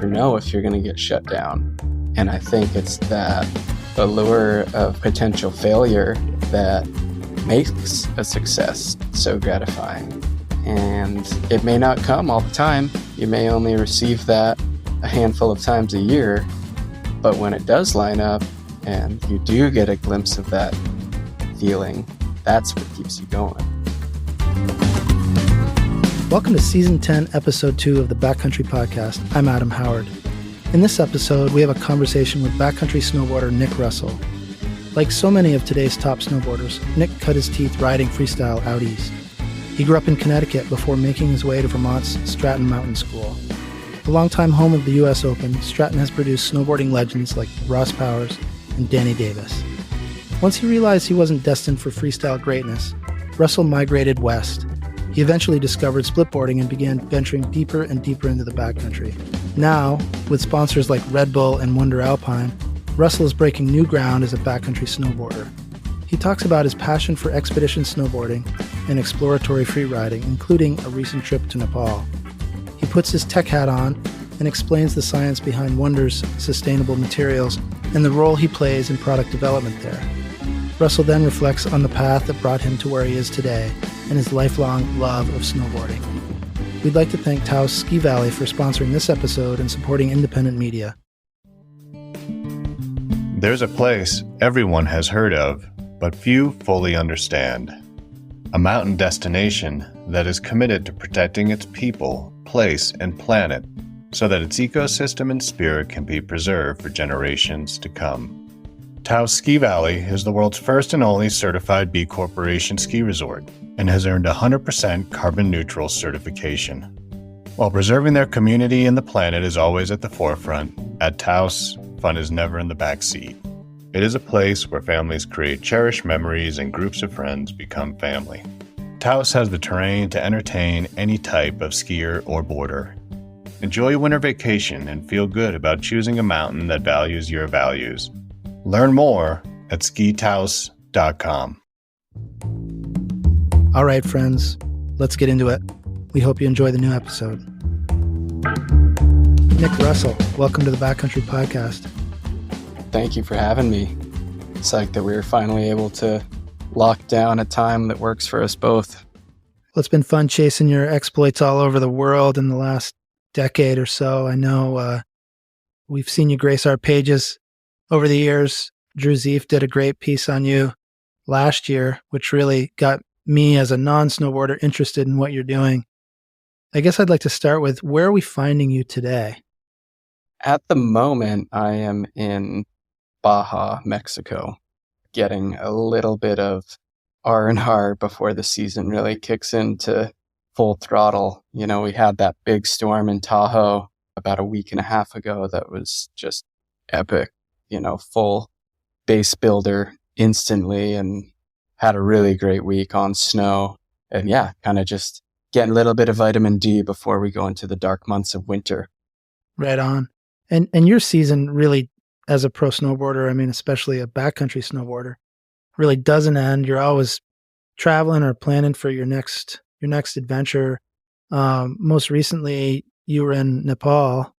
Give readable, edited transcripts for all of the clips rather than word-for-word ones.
never know if you're going to get shut down. And I think it's that allure of potential failure that makes a success so gratifying. And it may not come all the time. You may only receive that a handful of times a year. But when it does line up and you do get a glimpse of that feeling, that's what keeps you going. Welcome to Season 10, Episode 2 of the Backcountry Podcast. I'm Adam Howard. In this episode, we have a conversation with backcountry snowboarder Nick Russell. Like so many of today's top snowboarders, Nick cut his teeth riding freestyle out east. He grew up in Connecticut before making his way to Vermont's Stratton Mountain School. A longtime home of the U.S. Open, Stratton has produced snowboarding legends like Ross Powers and Danny Davis. Once he realized he wasn't destined for freestyle greatness, Russell migrated west. He eventually discovered splitboarding and began venturing deeper and deeper into the backcountry. Now, with sponsors like Red Bull and Wonder Alpine, Russell is breaking new ground as a backcountry snowboarder. He talks about his passion for expedition snowboarding and exploratory freeriding, including a recent trip to Nepal. He puts his tech hat on and explains the science behind Wonder's sustainable materials and the role he plays in product development there. Russell then reflects on the path that brought him to where he is today and his lifelong love of snowboarding. We'd like to thank Taos Ski Valley for sponsoring this episode and supporting independent media. There's a place everyone has heard of, but few fully understand. A mountain destination that is committed to protecting its people, place, and planet so that its ecosystem and spirit can be preserved for generations to come. Taos Ski Valley is the world's first and only certified B Corporation ski resort and has earned 100% carbon neutral certification. While preserving their community and the planet is always at the forefront, at Taos, fun is never in the back seat. It is a place where families create cherished memories and groups of friends become family. Taos has the terrain to entertain any type of skier or boarder. Enjoy a winter vacation and feel good about choosing a mountain that values your values. Learn more at skitaos.com. All right, friends, let's get into it. We hope you enjoy the new episode. Nick Russell, welcome to the Backcountry Podcast. Thank you for having me. It's like that we were finally able to lock down a time that works for us both. Well, it's been fun chasing your exploits all over the world in the last decade or so. I know we've seen you grace our pages over the years. Drew Zeef did a great piece on you last year, which really got me as a non-snowboarder interested in what you're doing. I guess I'd like to start with, where are we finding you today? At the moment, I am in Baja, Mexico, getting a little bit of R&R before the season really kicks into full throttle. You know, we had that big storm in Tahoe about a week and a half ago that was just epic, you know, full base builder instantly, and had a really great week on snow. And yeah, kind of just getting a little bit of vitamin D before we go into the dark months of winter. Right on. And your season really, as a pro snowboarder, I mean, especially a backcountry snowboarder, really doesn't end. You're always traveling or planning for your next adventure. Most recently, you were in Nepal.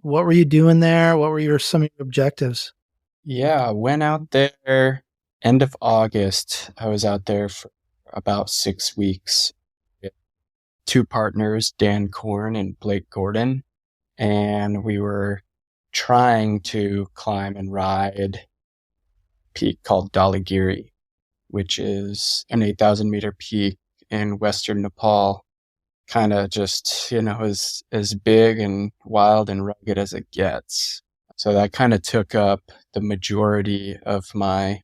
What were you doing there? What were some of your objectives? Yeah, I went out there end of August. I was out there for about 6 weeks with two partners, Dan Korn and Blake Gordon. And we were trying to climb and ride a peak called Dhaulagiri, which is an 8,000 meter peak in western Nepal. Kind of just, you know, as big and wild and rugged as it gets. So that kind of took up the majority of my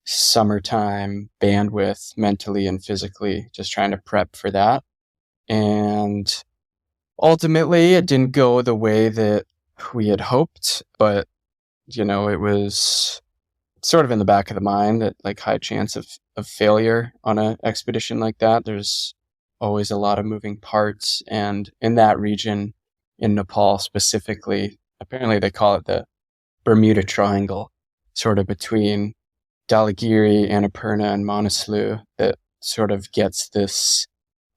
summertime bandwidth, mentally and physically, just trying to prep for that. And ultimately, it didn't go the way that we had hoped, but, you know, it was sort of in the back of the mind that, like, high chance of failure on an expedition like that. There's always a lot of moving parts. And in that region, in Nepal specifically, apparently they call it the Bermuda Triangle, sort of between Dhaulagiri, Annapurna, and Manaslu, that sort of gets this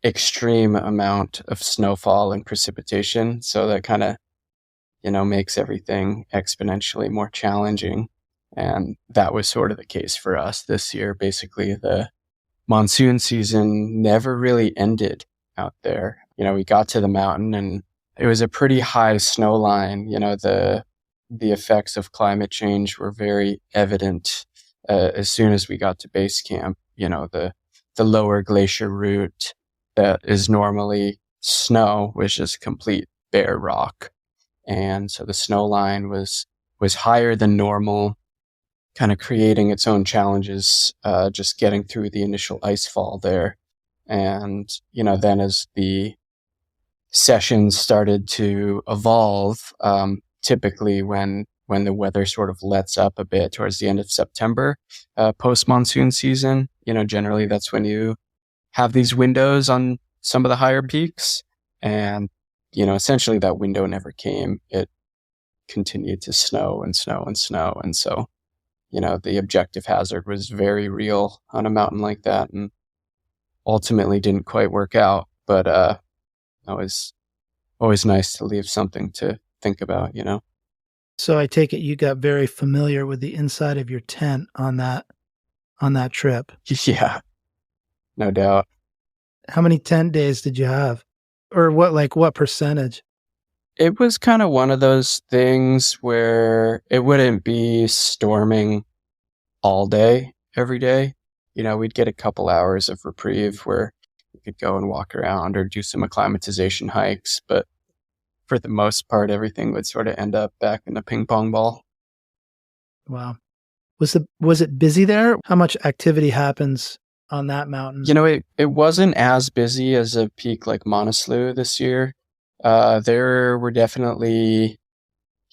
extreme amount of snowfall and precipitation. So that kind of makes everything exponentially more challenging. And that was sort of the case for us this year. Basically, the monsoon season never really ended out there. We got to the mountain and it was a pretty high snow line. The effects of climate change were very evident as soon as we got to base camp. The lower glacier route that is normally snow was just complete bare rock. And so the snow line was higher than normal, kind of creating its own challenges, just getting through the initial ice fall there. And, then as the sessions started to evolve, typically when the weather sort of lets up a bit towards the end of September, post-monsoon season, generally that's when you have these windows on some of the higher peaks. And, essentially that window never came. It continued to snow and snow and snow. And so, the objective hazard was very real on a mountain like that and ultimately didn't quite work out. But it was always nice to leave something to think about, So I take it you got very familiar with the inside of your tent on that trip. Yeah, no doubt. How many tent days did you have? Or what percentage? It was kind of one of those things where it wouldn't be storming all day, every day. We'd get a couple hours of reprieve where we could go and walk around or do some acclimatization hikes. But for the most part, everything would sort of end up back in the ping pong ball. Wow. Was it busy there? How much activity happens on that mountain? It wasn't as busy as a peak like Monaslu this year. There were definitely,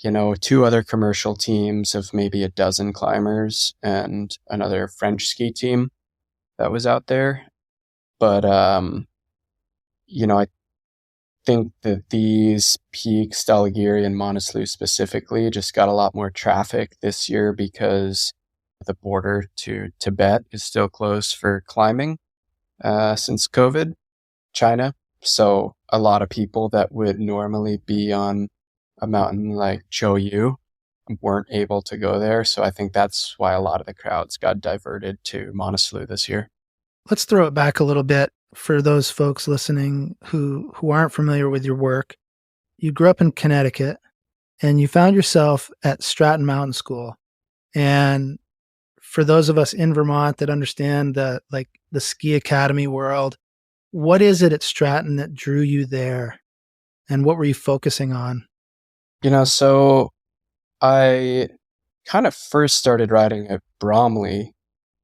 2 other commercial teams of maybe a dozen climbers and another French ski team that was out there. But, I think that these peaks, Dhaulagiri and Monaslu specifically, just got a lot more traffic this year because the border to Tibet is still closed for climbing since COVID, China. So a lot of people that would normally be on a mountain like Choyu weren't able to go there. So I think that's why a lot of the crowds got diverted to Monaslu this year. Let's throw it back a little bit for those folks listening who aren't familiar with your work. You grew up in Connecticut and you found yourself at Stratton Mountain School. And for those of us in Vermont that understand the ski academy world, what is it at Stratton that drew you there? And what were you focusing on? So I kind of first started riding at Bromley,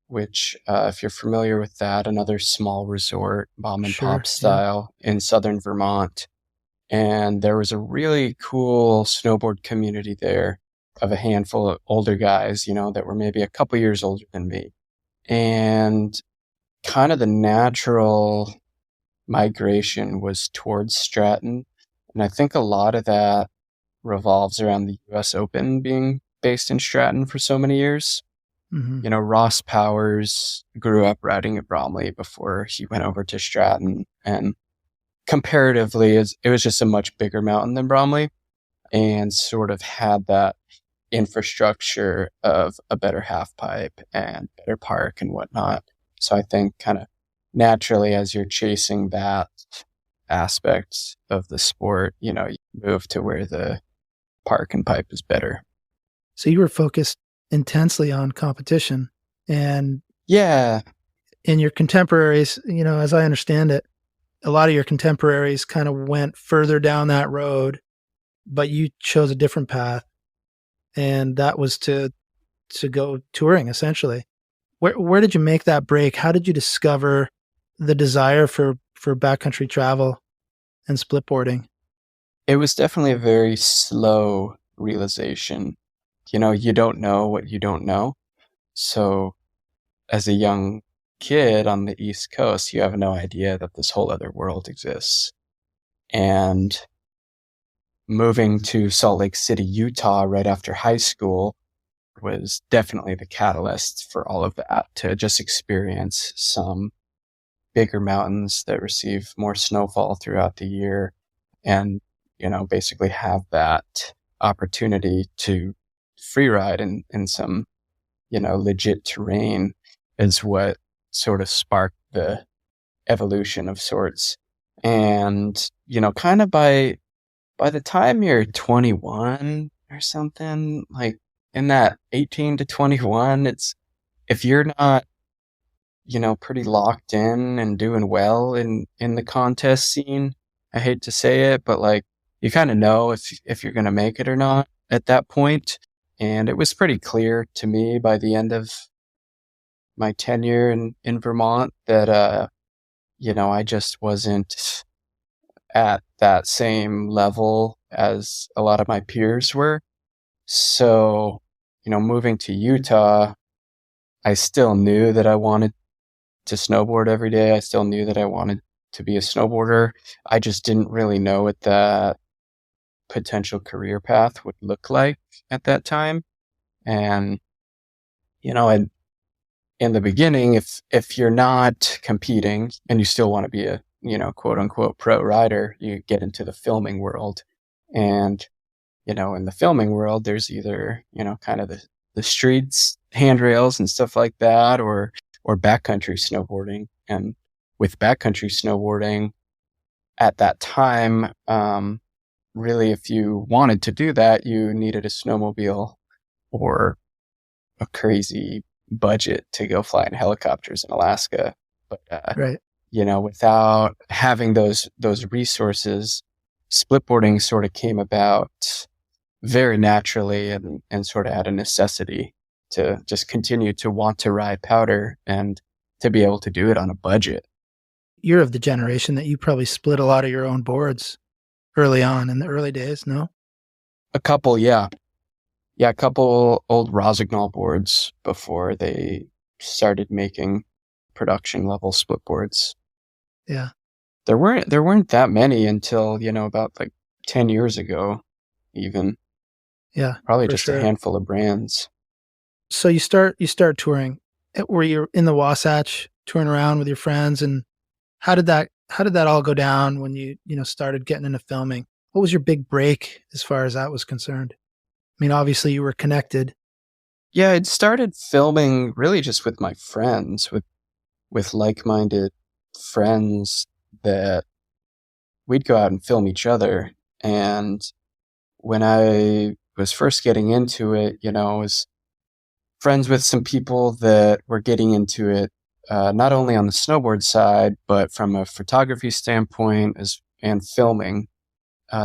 which, if you're familiar with that, another small resort, mom and pop style in southern Vermont. And there was a really cool snowboard community there of a handful of older guys, that were maybe a couple years older than me. And kind of the natural migration was towards Stratton. And I think a lot of that revolves around the US Open being based in Stratton for so many years. Mm-hmm. Ross Powers grew up riding at Bromley before he went over to Stratton. And comparatively, it was just a much bigger mountain than Bromley and sort of had that infrastructure of a better half pipe and better park and whatnot. So I think kind of naturally, as you're chasing that aspect of the sport, you move to where the park and pipe is better. So you were focused intensely on competition, and yeah, in your contemporaries, as I understand it, a lot of your contemporaries kind of went further down that road, but you chose a different path, and that was to go touring essentially. Where did you make that break? How did you discover the desire for backcountry travel and splitboarding? It was definitely a very slow realization. You don't know what you don't know. So as a young kid on the East Coast, you have no idea that this whole other world exists. And moving to Salt Lake City, Utah, right after high school was definitely the catalyst for all of that, to just experience some bigger mountains that receive more snowfall throughout the year and, basically have that opportunity to freeride in some, legit terrain is what sort of sparked the evolution of sorts. And, kind of by the time you're 21 or something, like in that 18 to 21, if you're not, pretty locked in and doing well in the contest scene, I hate to say it, but like you kind of know if you're going to make it or not at that point. And it was pretty clear to me by the end of my tenure in Vermont that, I just wasn't at that same level as a lot of my peers were. So, moving to Utah, I still knew that I wanted to snowboard every day. I still knew that I wanted to be a snowboarder. I just didn't really know what that potential career path would look like at that time. And, in the beginning, if you're not competing and you still want to be a, quote unquote pro rider, you get into the filming world. And, in the filming world, there's either, kind of the streets, handrails and stuff like that, or backcountry snowboarding. And with backcountry snowboarding at that time, really, if you wanted to do that, you needed a snowmobile or a crazy budget to go fly in helicopters in Alaska. But, right. Without having those resources, splitboarding sort of came about very naturally and sort of out of necessity to just continue to want to ride powder and to be able to do it on a budget. You're of the generation that you probably split a lot of your own boards early on in the early days, no? A couple, yeah. Yeah, a couple old Rosignol boards before they started making production level split boards. Yeah. There weren't that many until, about like 10 years ago, even. Yeah. Probably just a handful of brands. So you start touring. Were you in the Wasatch touring around with your friends, and how did that all go down when you started getting into filming? What was your big break as far as that was concerned? I mean, obviously you were connected. Yeah, I'd started filming really just with my friends, with like-minded friends that we'd go out and film each other. And when I was first getting into it, I was friends with some people that were getting into it, not only on the snowboard side, but from a photography standpoint and filming.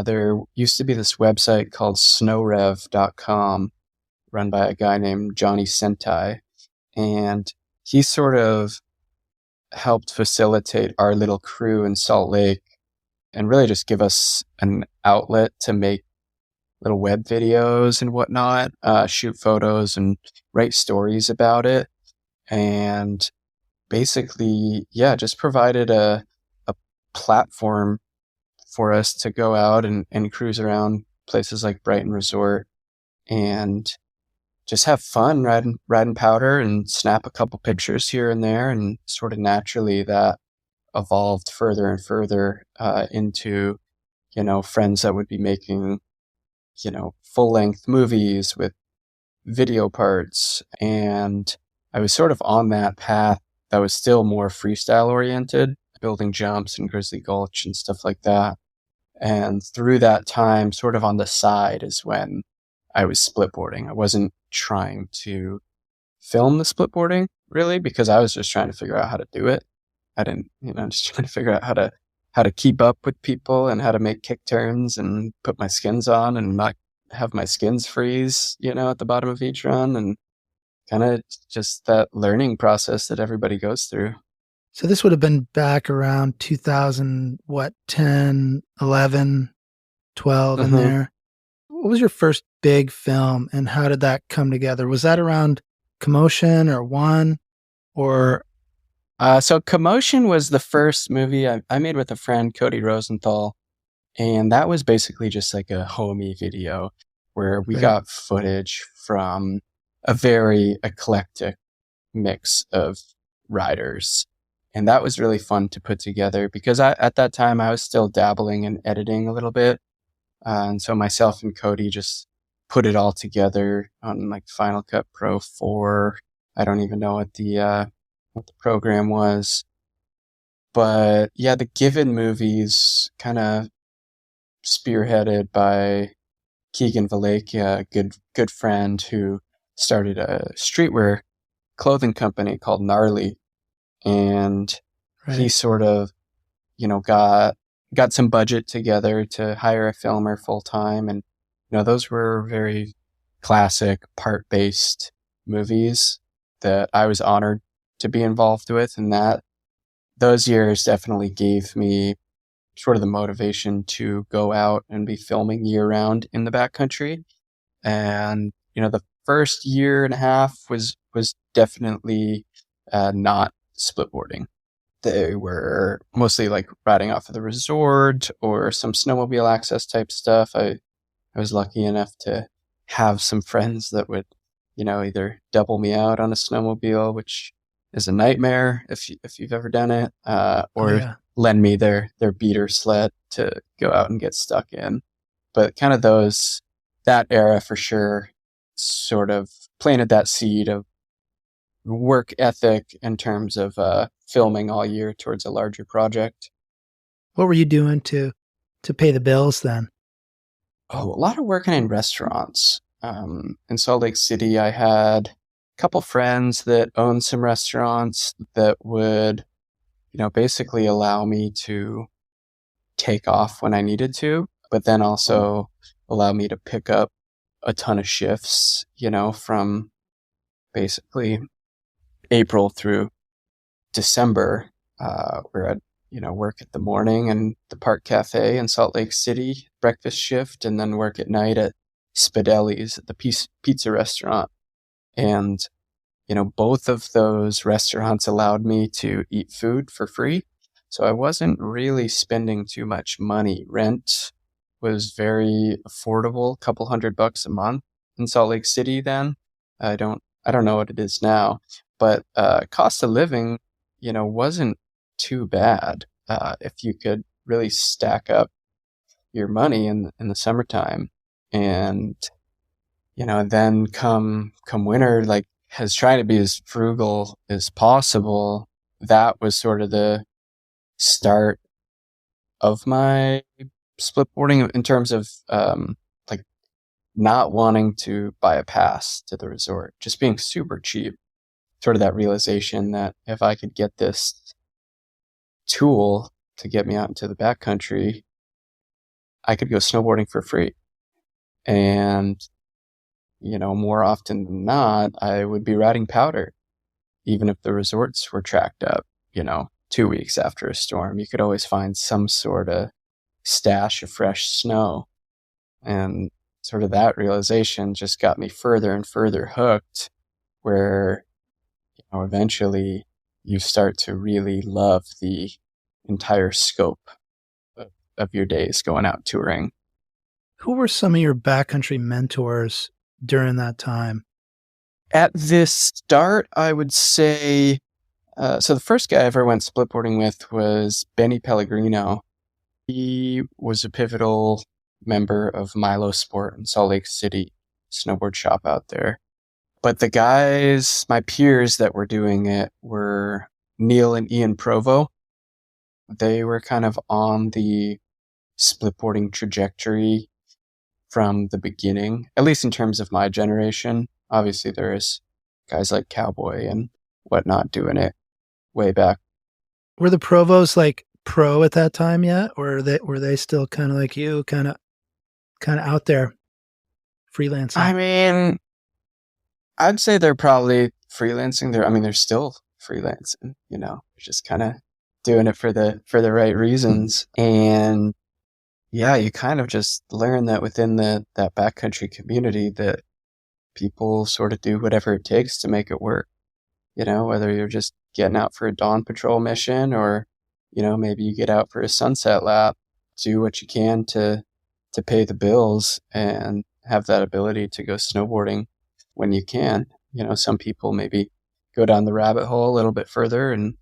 There used to be this website called snowrev.com run by a guy named Johnny Sentai. And he sort of helped facilitate our little crew in Salt Lake and really just give us an outlet to make little web videos and whatnot, shoot photos and write stories about it. And basically, yeah, just provided a platform for us to go out and cruise around places like Brighton Resort and just have fun riding powder and snap a couple pictures here and there. And sort of naturally that evolved further and further into, friends that would be making, full-length movies with video parts. And I was sort of on that path that was still more freestyle oriented, building jumps and Grizzly Gulch and stuff like that. And through that time, sort of on the side, is when I was splitboarding. I wasn't trying to film the splitboarding really, because I was just trying to figure out how to do it. I didn't, just trying to figure out how to keep up with people and how to make kick turns and put my skins on and not have my skins freeze, at the bottom of each run, and kind of just that learning process that everybody goes through. So this would have been back around 2000, 10, 11, 12 in there. What was your first big film and how did that come together? Was that around Commotion or One or? So Commotion was the first movie I made with a friend, Cody Rosenthal. And that was basically just like a homie video where we got footage from a very eclectic mix of riders. And that was really fun to put together because at that time I was still dabbling in editing a little bit. And so myself and Cody just put it all together on like Final Cut Pro 4. I don't even know what the program was. But yeah, the Given movies kind of spearheaded by Keegan Valakia, a good friend who started a streetwear clothing company called Gnarly. And he sort of, got some budget together to hire a filmer full time. And, those were very classic part-based movies that I was honored to be involved with. And those years definitely gave me sort of the motivation to go out and be filming year round in the backcountry. And, the first year and a half was definitely not splitboarding. They were mostly like riding off of the resort or some snowmobile access type stuff. I was lucky enough to have some friends that would, either double me out on a snowmobile, which is a nightmare if you've ever done it, or lend me their beater sled to go out and get stuck in. But kind of that era for sure sort of planted that seed of work ethic in terms of filming all year towards a larger project. What were you doing to pay the bills then? Oh, a lot of working in restaurants. In Salt Lake City, I had a couple friends that owned some restaurants that would, basically allow me to take off when I needed to, but then also allow me to pick up a ton of shifts, from basically April through December, where I'd, work at the morning and the Park Cafe in Salt Lake City, breakfast shift, and then work at night at Spedeli's, at the pizza restaurant. And, both of those restaurants allowed me to eat food for free. So I wasn't really spending too much money. Rent was very affordable, a couple $100 a month in Salt Lake City then. I don't know what it is now, but cost of living, wasn't too bad if you could really stack up your money in the summertime. And then come winter, like, as trying to be as frugal as possible, that was sort of the start of my splitboarding in terms of like not wanting to buy a pass to the resort, just being super cheap. Sort of that realization that if I could get this tool to get me out into the backcountry, I could go snowboarding for free. And, more often than not, I would be riding powder. Even if the resorts were tracked up, 2 weeks after a storm, you could always find some sort of stash of fresh snow. And sort of that realization just got me further and further hooked, where, eventually you start to really love the entire scope of your days going out touring. Who were some of your backcountry mentors during that time? At this start, I would say, so the first guy I ever went splitboarding with was Benny Pellegrino. He was a pivotal member of Milo Sport in Salt Lake City, snowboard shop out there. But the guys, my peers that were doing it, were Neil and Ian Provo. They were kind of on the splitboarding trajectory from the beginning, at least in terms of my generation. Obviously, there's guys like Cowboy and whatnot doing it way back. Were the Provos like pro at that time yet, or were they still kind of like you, kind of out there freelancing? I mean, I'd say they're probably freelancing. They're still freelancing. Just kind of doing it for the right reasons. And yeah, you kind of just learn that within that backcountry community that people sort of do whatever it takes to make it work. Whether you're just getting out for a dawn patrol mission or, maybe you get out for a sunset lap, do what you can to pay the bills and have that ability to go snowboarding when you can. Some people maybe go down the rabbit hole a little bit further and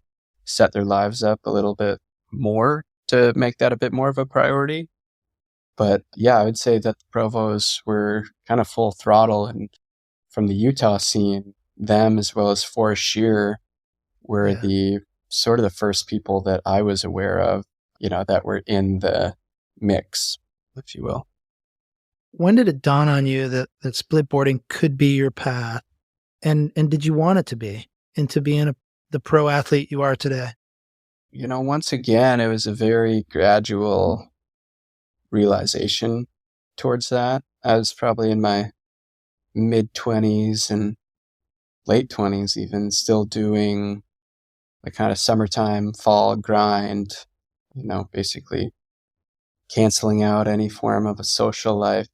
set their lives up a little bit more to make that a bit more of a priority. But yeah, I would say that the Provos were kind of full throttle, and from the Utah scene, them as well as Forrest Shear were Yeah. the sort of the first people that I was aware of, that were in the mix, if you will. When did it dawn on you that splitboarding could be your path? And did you want it to be into being the pro athlete you are today? Once again, it was a very gradual realization towards that. I was probably in my mid-20s and late 20s even, still doing the kind of summertime, fall grind, basically canceling out any form of a social life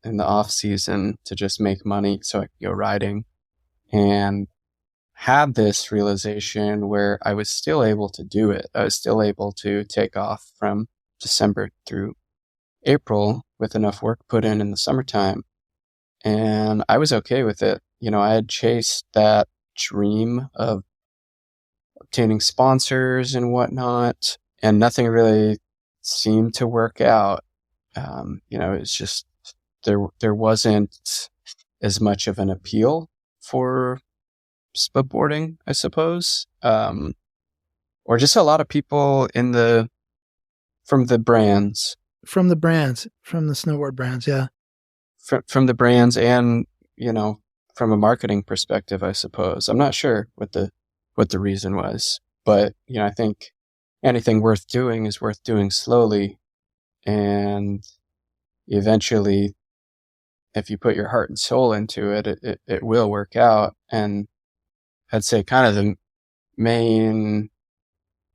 in the off season to just make money so I could go riding. And had this realization where I was still able to do it. I was still able to take off from December through April with enough work put in the summertime. And I was okay with it. I had chased that dream of obtaining sponsors and whatnot, and nothing really seemed to work out. It's just, there wasn't as much of an appeal for splitboarding, I suppose. Or just a lot of people from the snowboard brands. Yeah. From the brands and, from a marketing perspective, I suppose. I'm not sure what the reason was, but, I think anything worth doing is worth doing slowly. And eventually, if you put your heart and soul into it, it will work out. And I'd say kind of the main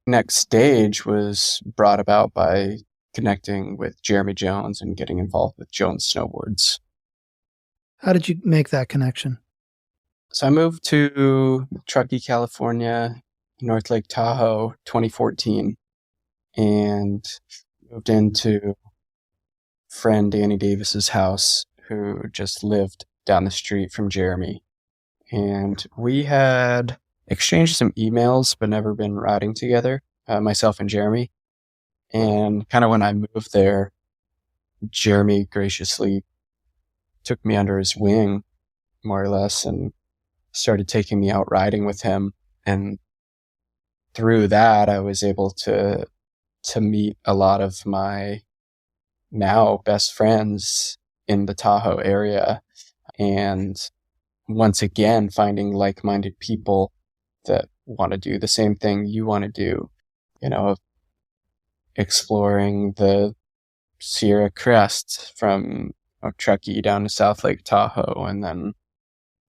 next stage was brought about by connecting with Jeremy Jones and getting involved with Jones Snowboards. How did you make that connection? So I moved to Truckee, California, North Lake Tahoe, 2014, and moved into friend Danny Davis's house, who just lived down the street from Jeremy. And we had exchanged some emails, but never been riding together, myself and Jeremy. And kind of when I moved there, Jeremy graciously took me under his wing, more or less, and started taking me out riding with him. And through that, I was able to meet a lot of my now best friends in the Tahoe area. And once again, finding like-minded people that want to do the same thing you want to do, exploring the Sierra Crest from Truckee down to South Lake Tahoe. And then,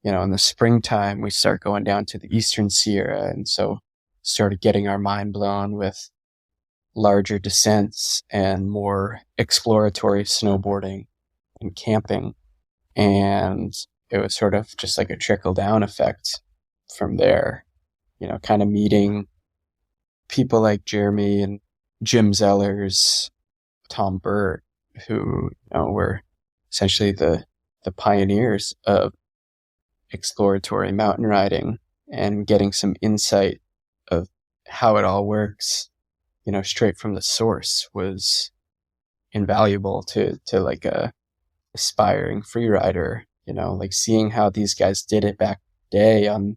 in the springtime, we start going down to the Eastern Sierra. And so started getting our mind blown with larger descents and more exploratory snowboarding and camping. And it was sort of just like a trickle down effect from there, kind of meeting people like Jeremy and Jim Zellers, Tom Burt, who, were essentially the pioneers of exploratory mountain riding, and getting some insight of how it all works, straight from the source was invaluable to like a aspiring freerider, like seeing how these guys did it back in the day on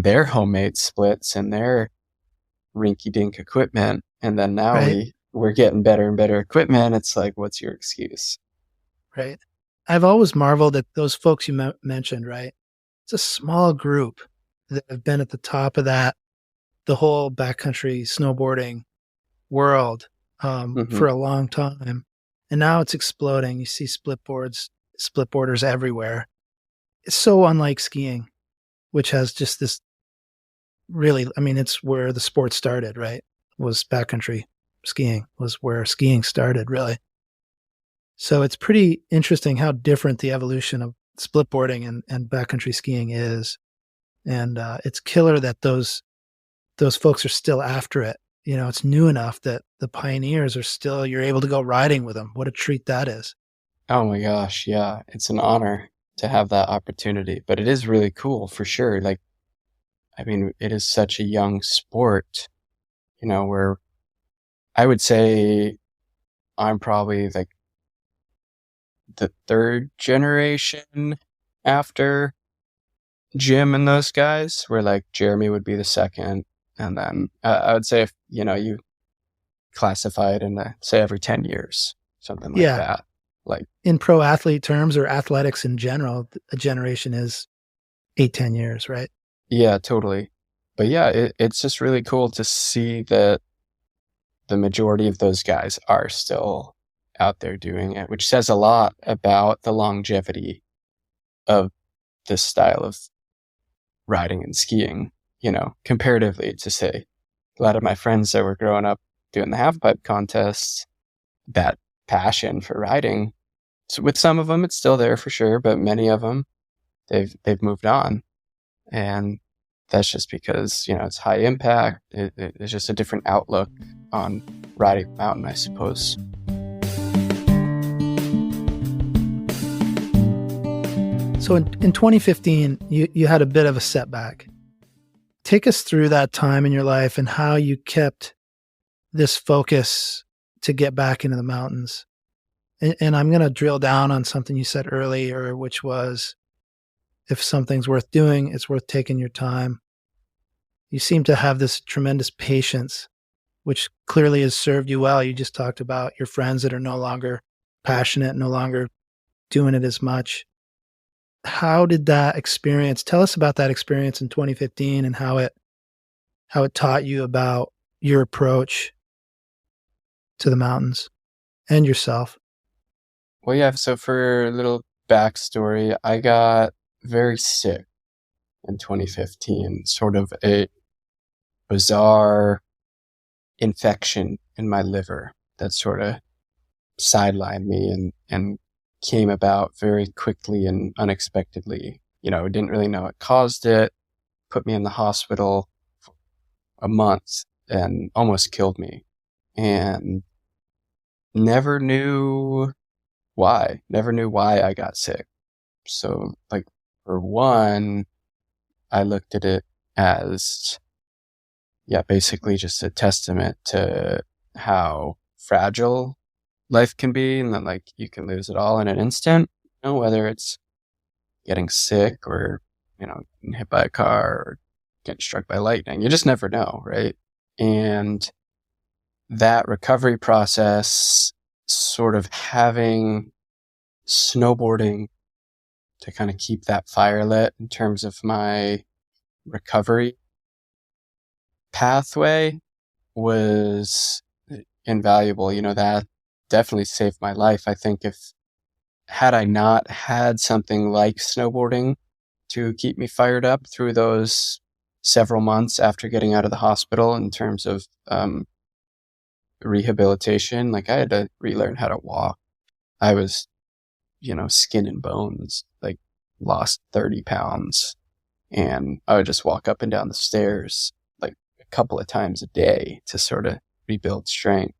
their homemade splits and their rinky-dink equipment. And then now Right. we're getting better and better equipment. It's like, what's your excuse? Right. I've always marveled at those folks you mentioned, right? It's a small group that have been at the top of the whole backcountry snowboarding world for a long time. And now it's exploding. You see splitboarders everywhere. It's so unlike skiing, which has just this really, it's where the sport started, right? Was backcountry skiing, was where skiing started, really. So it's pretty interesting how different the evolution of splitboarding and backcountry skiing is. And it's killer that those folks are still after it. It's new enough that the pioneers are still, you're able to go riding with them. What a treat that is. Oh my gosh. Yeah. It's an honor to have that opportunity, but it is really cool for sure. Like, it is such a young sport, where I would say I'm probably like the third generation after Jim and those guys, where like Jeremy would be the second. And then I would say if, you classify it in say every 10 years, something like that. Like in pro athlete terms or athletics in general, a generation is 8-10 years, right? Yeah, totally. But yeah, it's just really cool to see that the majority of those guys are still out there doing it, which says a lot about the longevity of this style of riding and skiing, comparatively to say a lot of my friends that were growing up doing the half pipe contests, that passion for riding. So with some of them, it's still there for sure, but many of them, they've moved on. And that's just because, it's high impact. It's just a different outlook on riding a mountain, I suppose. So in 2015, you had a bit of a setback. Take us through that time in your life and how you kept this focus to get back into the mountains. And I'm going to drill down on something you said earlier, which was, if something's worth doing, it's worth taking your time. You seem to have this tremendous patience, which clearly has served you well. You just talked about your friends that are no longer passionate, no longer doing it as much. How did that experience, tell us about that experience in 2015 and how it taught you about your approach to the mountains and yourself? Well, yeah, so for a little backstory, I got very sick in 2015, sort of a bizarre infection in my liver that sort of sidelined me and came about very quickly and unexpectedly. I didn't really know what caused it, put me in the hospital for a month and almost killed me. And never knew why I got sick. So like, for one, I looked at it as, basically just a testament to how fragile life can be, and that like you can lose it all in an instant, whether it's getting sick or, getting hit by a car or getting struck by lightning. You just never know, right? And that recovery process, sort of having snowboarding to kind of keep that fire lit in terms of my recovery pathway, was invaluable. That definitely saved my life. I think had I not had something like snowboarding to keep me fired up through those several months after getting out of the hospital in terms of rehabilitation, like I had to relearn how to walk. I was, skin and bones, like lost 30 pounds, and I would just walk up and down the stairs like a couple of times a day to sort of rebuild strength.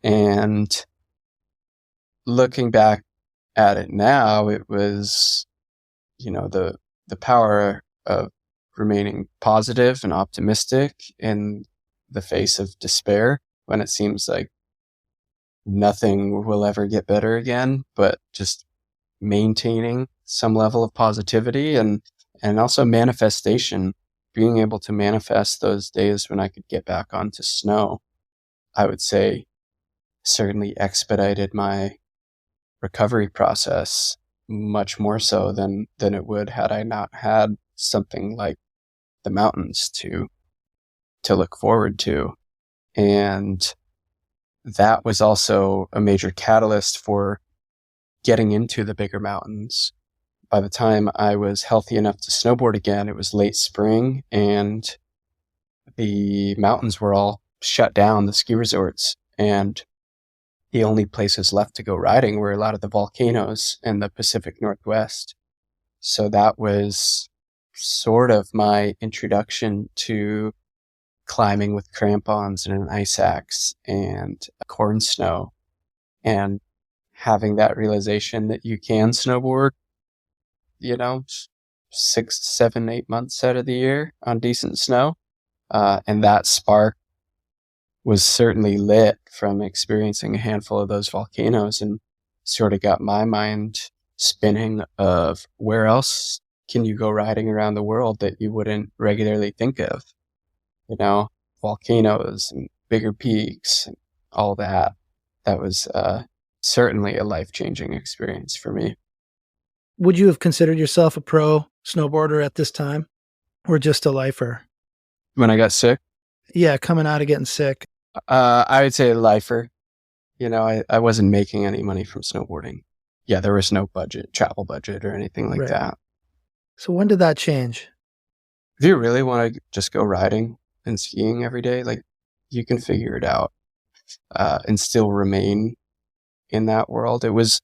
And looking back at it now, it was, the power of remaining positive and optimistic in the face of despair when it seems like nothing will ever get better again, but just maintaining some level of positivity and also manifestation, being able to manifest those days when I could get back onto snow, I would say certainly expedited my recovery process much more so than it would had I not had something like the mountains to look forward to. And that was also a major catalyst for getting into the bigger mountains. By the time I was healthy enough to snowboard again, it was late spring and the mountains were all shut down, the ski resorts, and the only places left to go riding were a lot of the volcanoes in the Pacific Northwest. So that was sort of my introduction to climbing with crampons and an ice axe and corn snow, and having that realization that you can snowboard, 6, 7, 8 months out of the year on decent snow. And that sparked was certainly lit from experiencing a handful of those volcanoes, and sort of got my mind spinning of where else can you go riding around the world that you wouldn't regularly think of, volcanoes and bigger peaks and all that. That was certainly a life-changing experience for me. Would you have considered yourself a pro snowboarder at this time, or just a lifer? When I got sick? Yeah, coming out of getting sick. I would say a lifer. I wasn't making any money from snowboarding. Yeah, there was no travel budget or anything like that. So when did that change? If you really want to just go riding and skiing every day, like, you can figure it out and still remain in that world. It was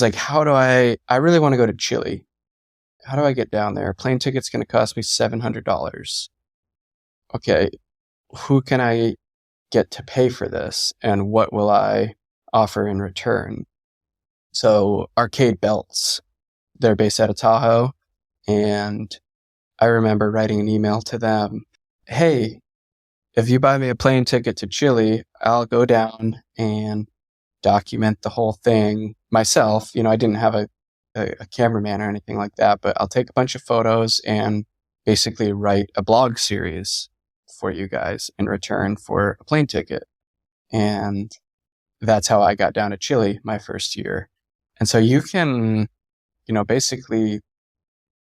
like, I really want to go to Chile. How do I get down there? Plane ticket's going to cost me $700. Okay, who can I get to pay for this? And what will I offer in return? So Arcade Belts, they're based out of Tahoe. And I remember writing an email to them. Hey, if you buy me a plane ticket to Chile, I'll go down and document the whole thing myself. I didn't have a cameraman or anything like that, but I'll take a bunch of photos and basically write a blog series for you guys in return for a plane ticket. And that's how I got down to Chile my first year. And so you can, basically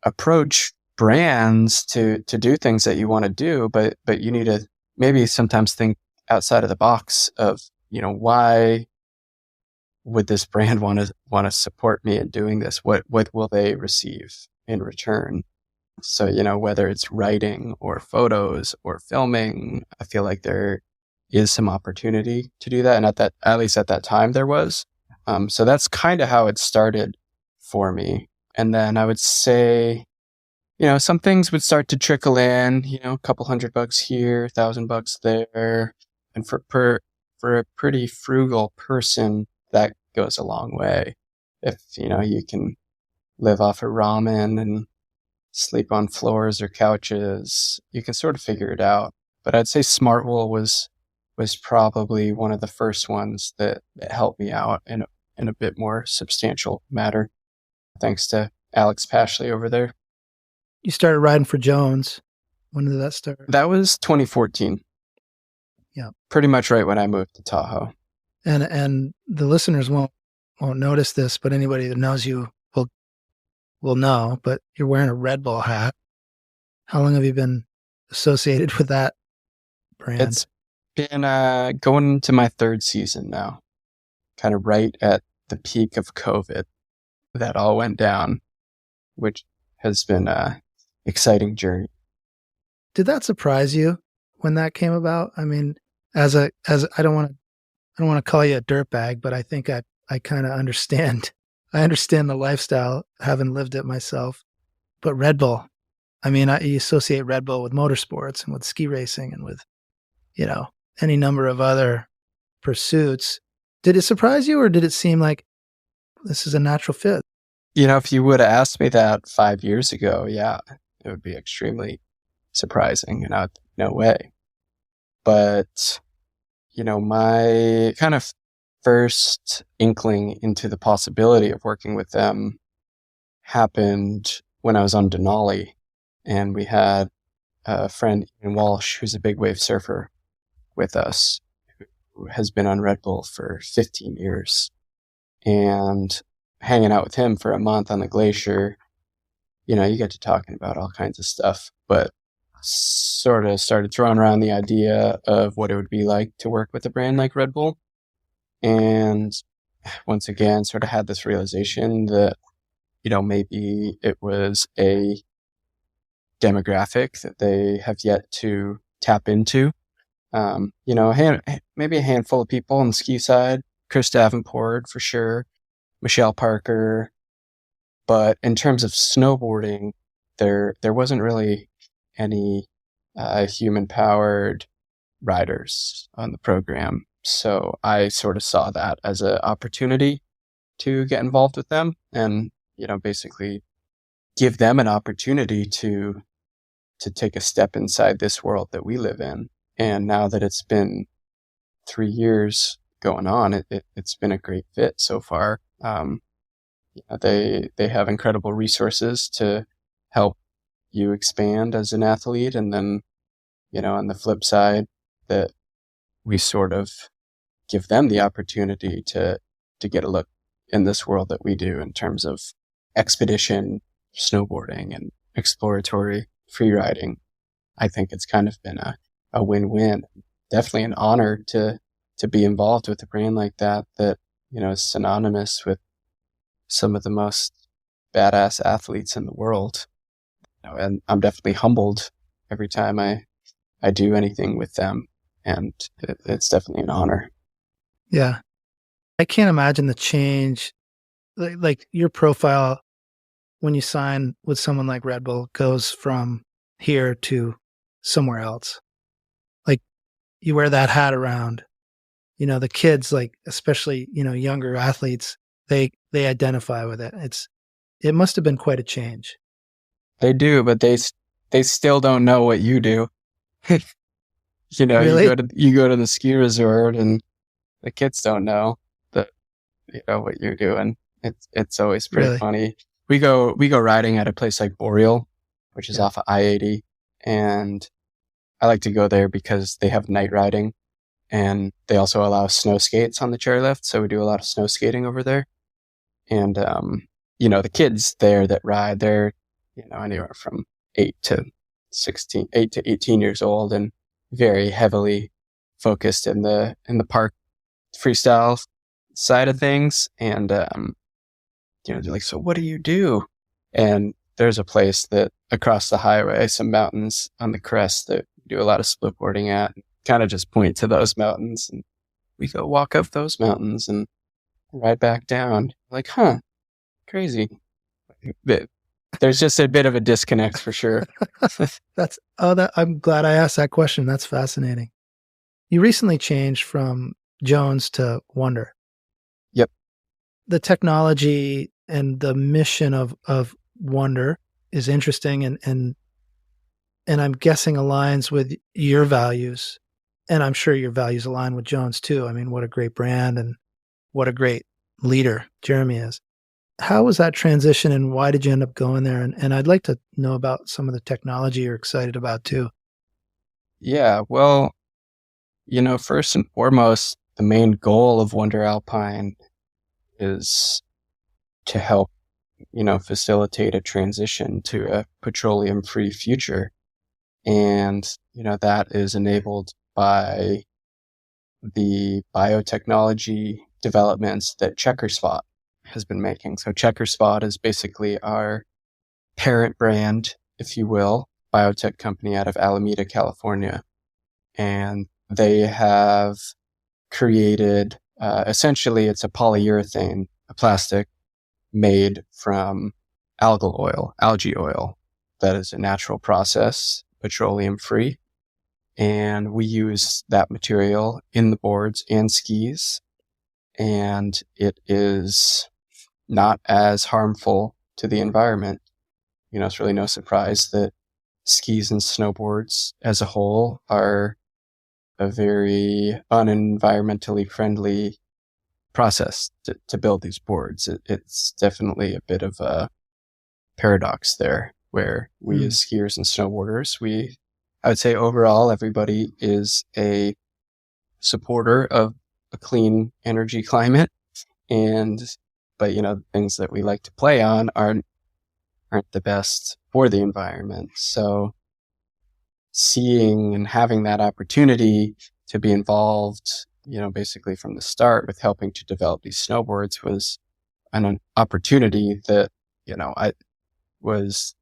approach brands to do things that you want to do, but you need to maybe sometimes think outside of the box of, why would this brand want to support me in doing this? What will they receive in return? So, whether it's writing or photos or filming, I feel like there is some opportunity to do that. And at least at that time there was. So that's kind of how it started for me. And then I would say, some things would start to trickle in, a couple $100 here, $1,000 there. And for a pretty frugal person, that goes a long way. If, you can live off of ramen and sleep on floors or couches, you can sort of figure it out. But I'd say Smartwool was probably one of the first ones that helped me out in a bit more substantial matter. Thanks to Alex Pashley over there. You started riding for Jones. When did that start? That was 2014. Yeah. Pretty much right when I moved to Tahoe. And the listeners won't notice this, but anybody that knows you will know, but you're wearing a Red Bull hat. How long have you been associated with that brand? It's been going into my third season now, kind of right at the peak of COVID. That all went down, which has been an exciting journey. Did that surprise you when that came about? I mean, as I don't want to call you a dirtbag, but I think I kind of understand. I understand the lifestyle, having lived it myself. But Red Bull, I mean, you associate Red Bull with motorsports and with ski racing and with, any number of other pursuits. Did it surprise you, or did it seem like this is a natural fit? If you would have asked me that 5 years ago, yeah, it would be extremely surprising. No way. But, my kind of first inkling into the possibility of working with them happened when I was on Denali, and we had a friend, Ian Walsh, who's a big wave surfer with us, who has been on Red Bull for 15 years. And hanging out with him for a month on the glacier, you get to talking about all kinds of stuff, but sort of started throwing around the idea of what it would be like to work with a brand like Red Bull. And once again, sort of had this realization that, maybe it was a demographic that they have yet to tap into. Maybe a handful of people on the ski side, Chris Davenport for sure, Michelle Parker. But in terms of snowboarding, there wasn't really any human-powered riders on the program. So I sort of saw that as an opportunity to get involved with them and, basically give them an opportunity to take a step inside this world that we live in. And now that it's been 3 years going on, it's been a great fit so far. They have incredible resources to help you expand as an athlete. And then, on the flip side, that we sort of give them the opportunity to get a look in this world that we do in terms of expedition, snowboarding, and exploratory freeriding. I think it's kind of been a win-win. Definitely an honor to be involved with a brand like that is synonymous with some of the most badass athletes in the world. And I'm definitely humbled every time I do anything with them. And it's definitely an honor. Yeah. I can't imagine the change. Like your profile, when you sign with someone like Red Bull, goes from here to somewhere else. Like you wear that hat around, the kids, like especially, younger athletes, they identify with it. It must have been quite a change. They do, but they still don't know what you do. Really? you go to the ski resort and the kids don't know what you're doing. It's always pretty Really? funny. We go riding at a place like Boreal, which is off of I-80, and I like to go there because they have night riding, and they also allow snow skates on the chairlift. So we do a lot of snow skating over there. And the kids there that ride, they're anywhere from 8 to 18 years old, and very heavily focused in the park freestyle side of things. And they're like, so what do you do? And there's a place that across the highway, some mountains on the crest that we do a lot of splitboarding at, kind of just point to those mountains, and we go walk up those mountains and ride back down. Like, crazy. There's just a bit of a disconnect for sure. I'm glad I asked that question. That's fascinating. You recently changed from Jones to Wonder. Yep. The technology and the mission of Wonder is interesting and I'm guessing aligns with your values. And I'm sure your values align with Jones too. I mean, what a great brand and what a great leader Jeremy is. How was that transition and why did you end up going there? And I'd like to know about some of the technology you're excited about too. Yeah, well, first and foremost, the main goal of Wonder Alpine is to help, facilitate a transition to a petroleum-free future. And, that is enabled by the biotechnology developments that CheckerSpot has been making. So CheckerSpot is basically our parent brand, if you will, biotech company out of Alameda, California. And they have created, essentially it's a polyurethane, a plastic made from algae oil. That is a natural process, petroleum free. And we use that material in the boards and skis. And it is not as harmful to the environment. It's really no surprise that skis and snowboards as a whole are a very unenvironmentally friendly process to build these boards. It's definitely a bit of a paradox there, where we as skiers and snowboarders, I would say overall, everybody is a supporter of a clean energy climate. But things that we like to play on aren't the best for the environment. So seeing and having that opportunity to be involved, basically from the start with helping to develop these snowboards was an opportunity that, I was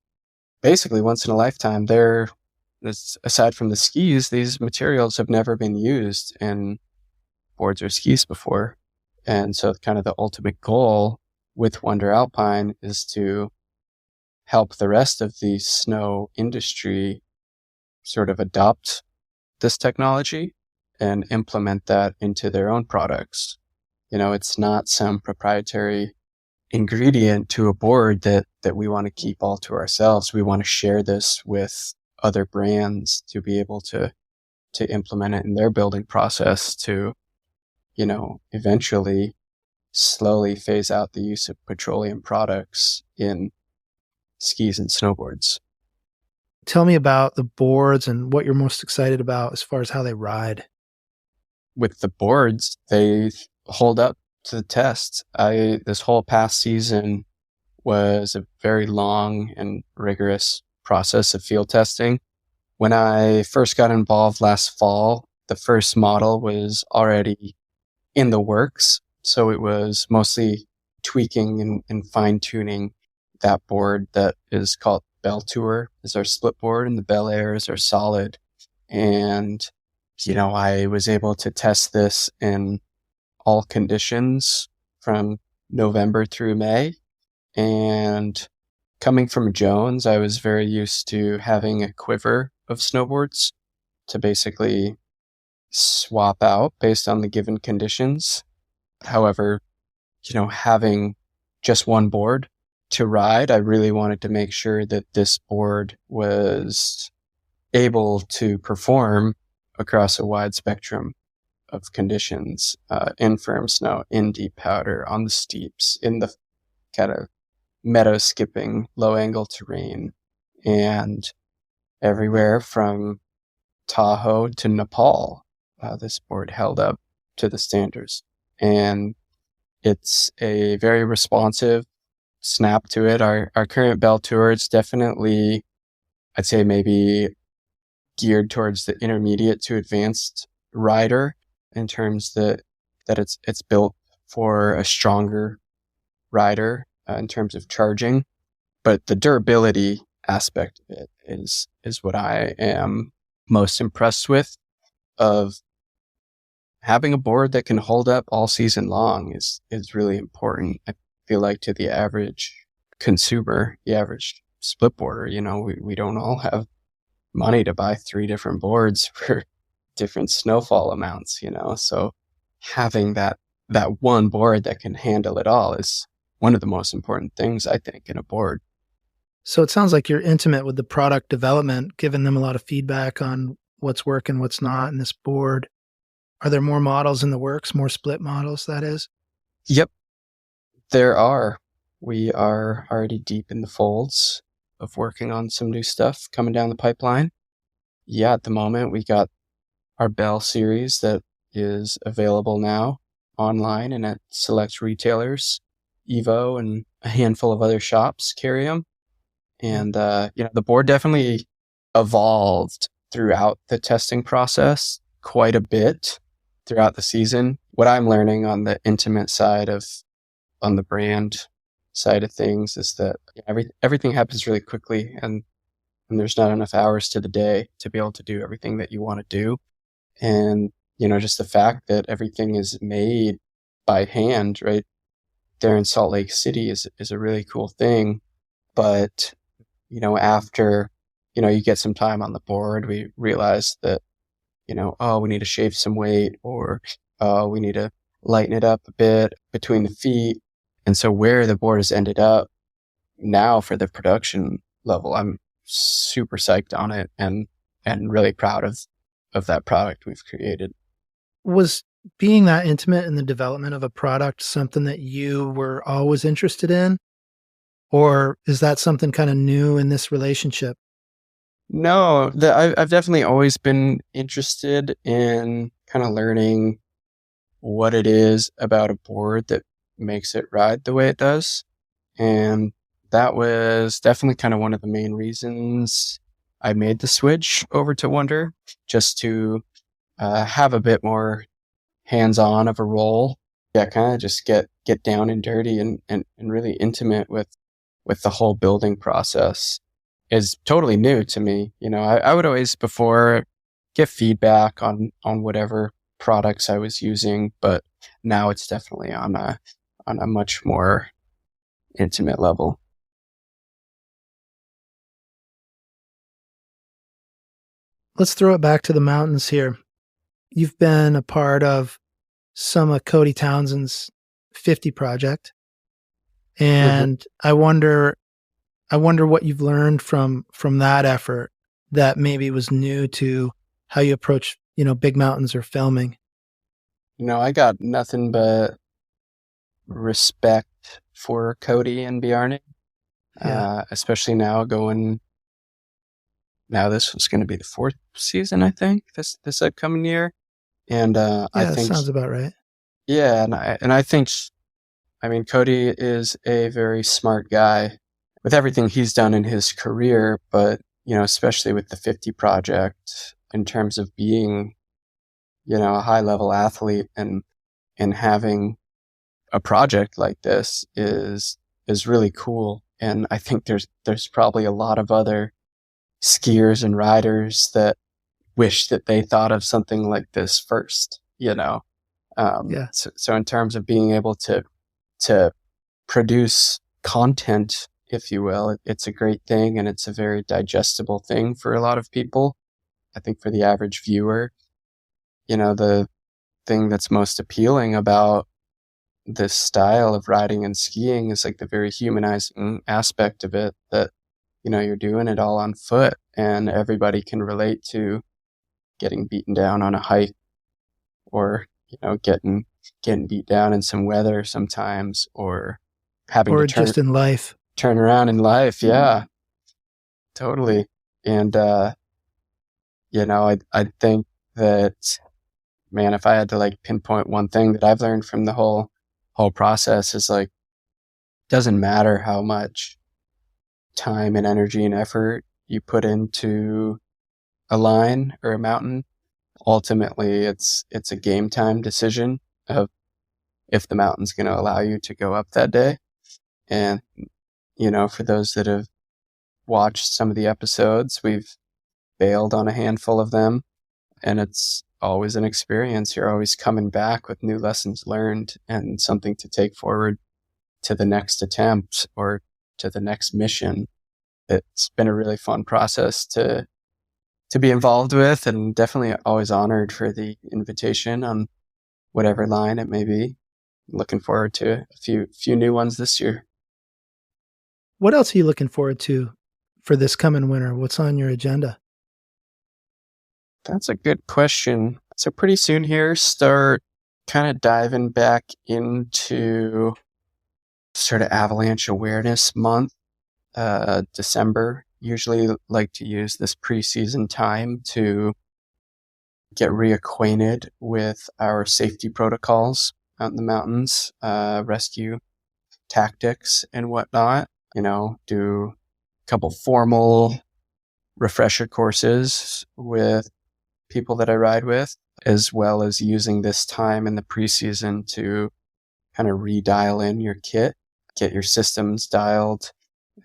basically once in a lifetime. Aside from the skis, these materials have never been used in boards or skis before. And so kind of the ultimate goal with Wonder Alpine is to help the rest of the snow industry sort of adopt this technology and implement that into their own products. It's not some proprietary ingredient to a board that we want to keep all to ourselves. We want to share this with other brands to be able to to implement it in their building process to, eventually slowly phase out the use of petroleum products in skis and snowboards. Tell me about the boards and what you're most excited about as far as how they ride. With the boards, they hold up to the test. This whole past season was a very long and rigorous process of field testing. When I first got involved last fall, the first model was already in the works. So it was mostly tweaking and fine-tuning that board that is called Bell Tour, is our split board, and the Bel Air is our solid. And, I was able to test this in all conditions from November through May. And coming from Jones, I was very used to having a quiver of snowboards to basically swap out based on the given conditions. However, having just one board to ride, I really wanted to make sure that this board was able to perform across a wide spectrum of conditions, in firm snow, in deep powder, on the steeps, in the kind of meadow skipping, low angle terrain, and everywhere from Tahoe to Nepal. This board held up to the standards, and it's a very responsive snap to it. Our current Bell Tour, it's definitely, I'd say maybe geared towards the intermediate to advanced rider in terms that it's built for a stronger rider in terms of charging. But the durability aspect of it is what I am most impressed with, of having a board that can hold up all season long is really important. I feel like to the average consumer, the average splitboarder, we don't all have money to buy 3 different boards for different snowfall amounts, so having that one board that can handle it all is one of the most important things, I think, in a board. So it sounds like you're intimate with the product development, giving them a lot of feedback on what's working, what's not in this board. Are there more models in the works, more split models, that is? Yep, there are. We are already deep in the folds of working on some new stuff coming down the pipeline. Yeah, at the moment, we got our Bell series that is available now online and at select retailers. Evo and a handful of other shops carry them. And, the board definitely evolved throughout the testing process quite a bit throughout the season. What I'm learning on the intimate side on the brand side of things is that everything happens really quickly, and there's not enough hours to the day to be able to do everything that you want to do. And, just the fact that everything is made by hand right there in Salt Lake City is a really cool thing. But, after, you get some time on the board, we realize that, we need to shave some weight, or we need to lighten it up a bit between the feet. And so where the board has ended up now for the production level, I'm super psyched on it and really proud of that product we've created. Was being that intimate in the development of a product something that you were always interested in? Or is that something kind of new in this relationship? No, I've definitely always been interested in kind of learning what it is about a board that makes it ride the way it does. And that was definitely kind of one of the main reasons I made the switch over to Wonder, just to have a bit more hands-on of a role. Yeah, kind of just get down and dirty and really intimate with the whole building process is totally new to me. I would always before get feedback on whatever products I was using, but now it's definitely on a much more intimate level. Let's throw it back to the mountains here. You've been a part of some of Cody Townsend's 50 project. And I wonder what you've learned from that effort that maybe was new to how you approach big mountains or filming? I got nothing but respect for Cody and Bjarne, especially now this was going to be the 4th season, I think, this upcoming year. And I think sounds about right. Yeah, and I think, Cody is a very smart guy with everything he's done in his career, but, especially with the 50 project in terms of being, a high level athlete and having a project like this is really cool. And I think there's probably a lot of other skiers and riders that wish that they thought of something like this first, So in terms of being able to produce content, if you will, it's a great thing, and it's a very digestible thing for a lot of people. I think for the average viewer, the thing that's most appealing about this style of riding and skiing is like the very humanizing aspect of it, that, you're doing it all on foot and everybody can relate to getting beaten down on a hike, or, getting beat down in some weather sometimes, or having to just in life. Turn around in life. Yeah, totally. And, I think that, man, if I had to like pinpoint one thing that I've learned from the whole process is like, doesn't matter how much time and energy and effort you put into a line or a mountain. Ultimately, it's a game time decision of if the mountain's going to allow you to go up that day. And, for those that have watched some of the episodes, we've bailed on a handful of them, and it's always an experience. You're always coming back with new lessons learned and something to take forward to the next attempt or to the next mission. It's been a really fun process to be involved with, and definitely always honored for the invitation on whatever line it may be. Looking forward to a few new ones this year. What else are you looking forward to for this coming winter? What's on your agenda? That's a good question. So pretty soon here, start kind of diving back into sort of avalanche awareness month, December. Usually like to use this preseason time to get reacquainted with our safety protocols out in the mountains, rescue tactics and whatnot. Do a couple formal refresher courses with people that I ride with, as well as using this time in the preseason to kind of redial in your kit, get your systems dialed,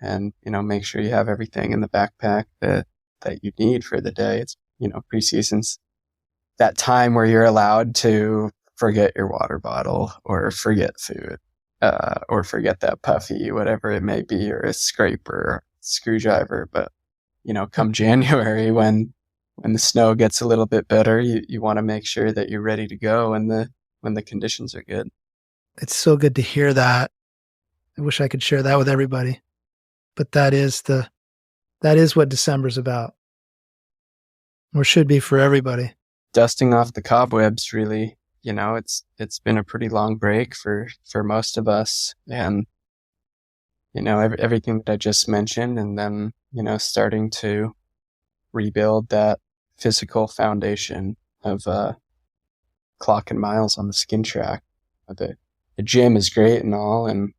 and, make sure you have everything in the backpack that you need for the day. It's, preseason's that time where you're allowed to forget your water bottle or forget food, or forget that puffy, whatever it may be, or a scraper, or screwdriver. But, come January, when the snow gets a little bit better, you want to make sure that you're ready to go when the conditions are good. It's so good to hear that. I wish I could share that with everybody, but that is what December's about, or should be for everybody. Dusting off the cobwebs, really. It's been a pretty long break for most of us, and everything that I just mentioned, and then starting to rebuild that physical foundation of clocking miles on the skin track. The gym is great and all, and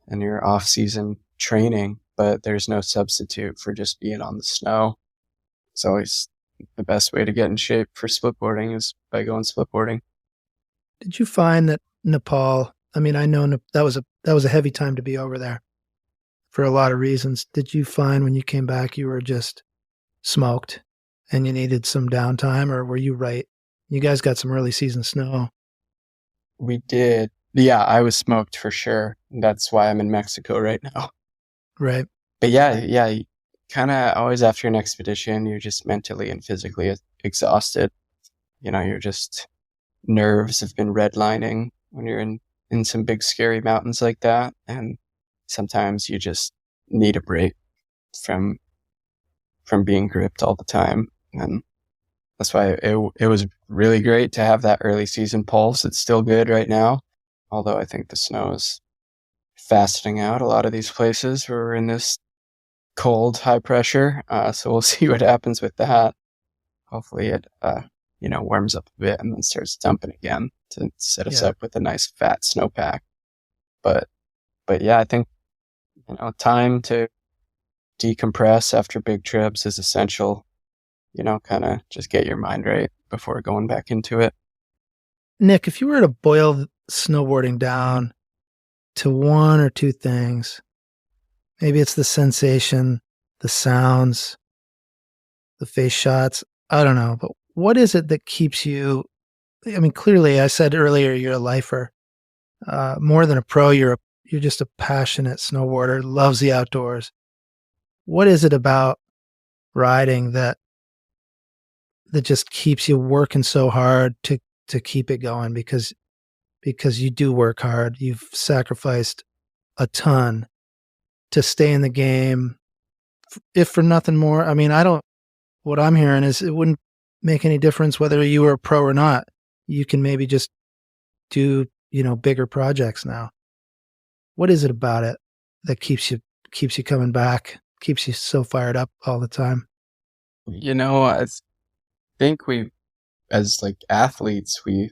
your off-season training, but there's no substitute for just being on the snow. It's always the best way to get in shape for splitboarding is by going splitboarding. Did you find that Nepal, I know that was a heavy time to be over there for a lot of reasons. Did you find when you came back you were just smoked and you needed some downtime, or were you right? You guys got some early season snow. We did. Yeah, I was smoked for sure. That's why I'm in Mexico right now. Right. But yeah, kind of always after an expedition, you're just mentally and physically exhausted. You're just, nerves have been redlining when you're in some big scary mountains like that. And sometimes you just need a break from being gripped all the time. And that's why it was really great to have that early season pulse. It's still good right now, although I think the snow is fastening out a lot of these places where we're in this cold, high pressure. So we'll see what happens with that. Hopefully it, warms up a bit and then starts dumping again to set us up with a nice fat snowpack. But yeah, I think, time to decompress after big trips is essential. Kind of just get your mind right before going back into it. Nick, if you were to boil snowboarding down to one or two things, maybe it's the sensation, the sounds, the face shots, I don't know, but what is it that keeps you? I mean, clearly, I said earlier, you're a lifer. More than a pro, you're just a passionate snowboarder, loves the outdoors. What is it about riding that just keeps you working so hard to keep it going? Because you do work hard. You've sacrificed a ton to stay in the game, if for nothing more. I mean, what I'm hearing is it wouldn't make any difference whether you were a pro or not. You can maybe just do, bigger projects now. What is it about it that keeps you coming back, keeps you so fired up all the time? I think we, as athletes, we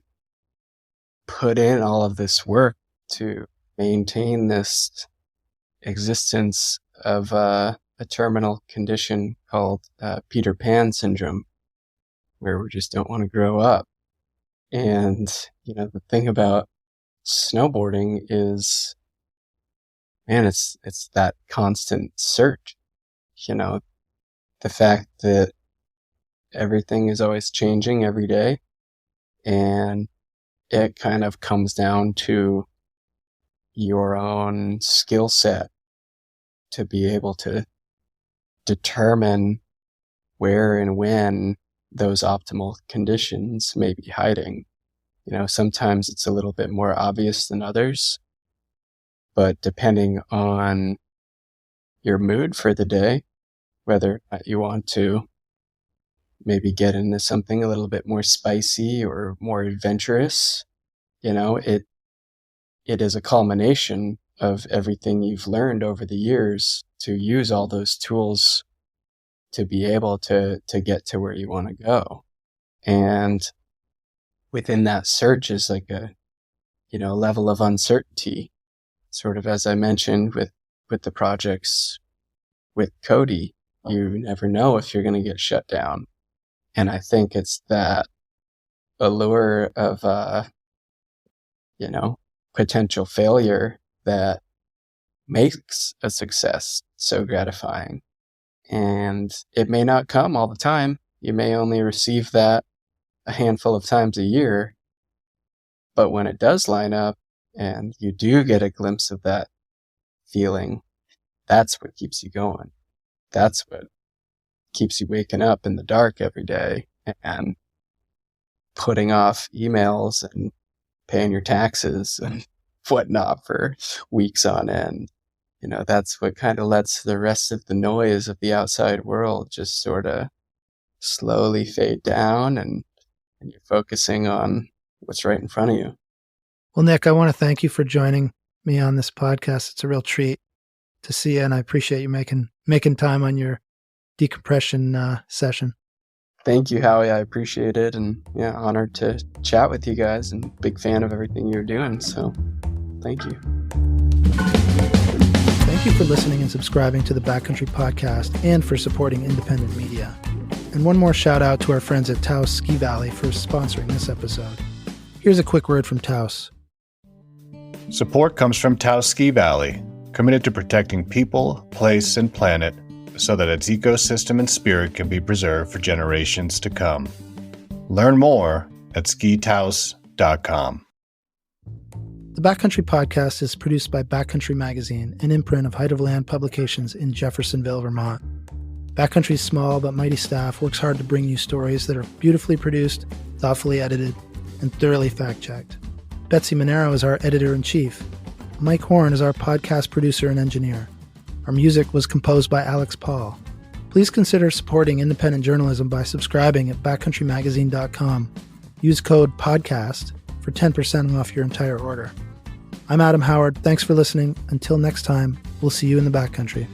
put in all of this work to maintain this existence of a terminal condition called Peter Pan syndrome, where we just don't want to grow up. And, the thing about snowboarding is, man, it's that constant search. The fact that everything is always changing every day, and it kind of comes down to your own skill set to be able to determine where and when those optimal conditions may be hiding. Sometimes it's a little bit more obvious than others, but depending on your mood for the day, whether you want to maybe get into something a little bit more spicy or more adventurous, it is a culmination of everything you've learned over the years to use all those tools to be able to get to where you want to go. And within that search is a level of uncertainty, sort of as I mentioned with the projects with Cody. You never know if you're going to get shut down. And I think it's that allure of, potential failure that makes a success so gratifying. And it may not come all the time. You may only receive that a handful of times a year. But when it does line up and you do get a glimpse of that feeling, that's what keeps you going. That's what keeps you waking up in the dark every day and putting off emails and paying your taxes and whatnot for weeks on end. That's what kind of lets the rest of the noise of the outside world just sort of slowly fade down, and you're focusing on what's right in front of you. Well, Nick, I want to thank you for joining me on this podcast. It's a real treat to see you, and I appreciate you making time on your decompression session. Thank you, Howie. I appreciate it, and honored to chat with you guys, and big fan of everything you're doing. So thank you. Thank you for listening and subscribing to the Backcountry Podcast and for supporting independent media. And one more shout out to our friends at Taos Ski Valley for sponsoring this episode. Here's a quick word from Taos. Support comes from Taos Ski Valley, committed to protecting people, place, and planet so that its ecosystem and spirit can be preserved for generations to come. Learn more at skitaos.com. The Backcountry Podcast is produced by Backcountry Magazine, an imprint of Height of Land Publications in Jeffersonville, Vermont. Backcountry's small but mighty staff works hard to bring you stories that are beautifully produced, thoughtfully edited, and thoroughly fact-checked. Betsy Monero is our editor-in-chief. Mike Horn is our podcast producer and engineer. Our music was composed by Alex Paul. Please consider supporting independent journalism by subscribing at backcountrymagazine.com. Use code PODCAST for 10% off your entire order. I'm Adam Howard. Thanks for listening. Until next time, we'll see you in the backcountry.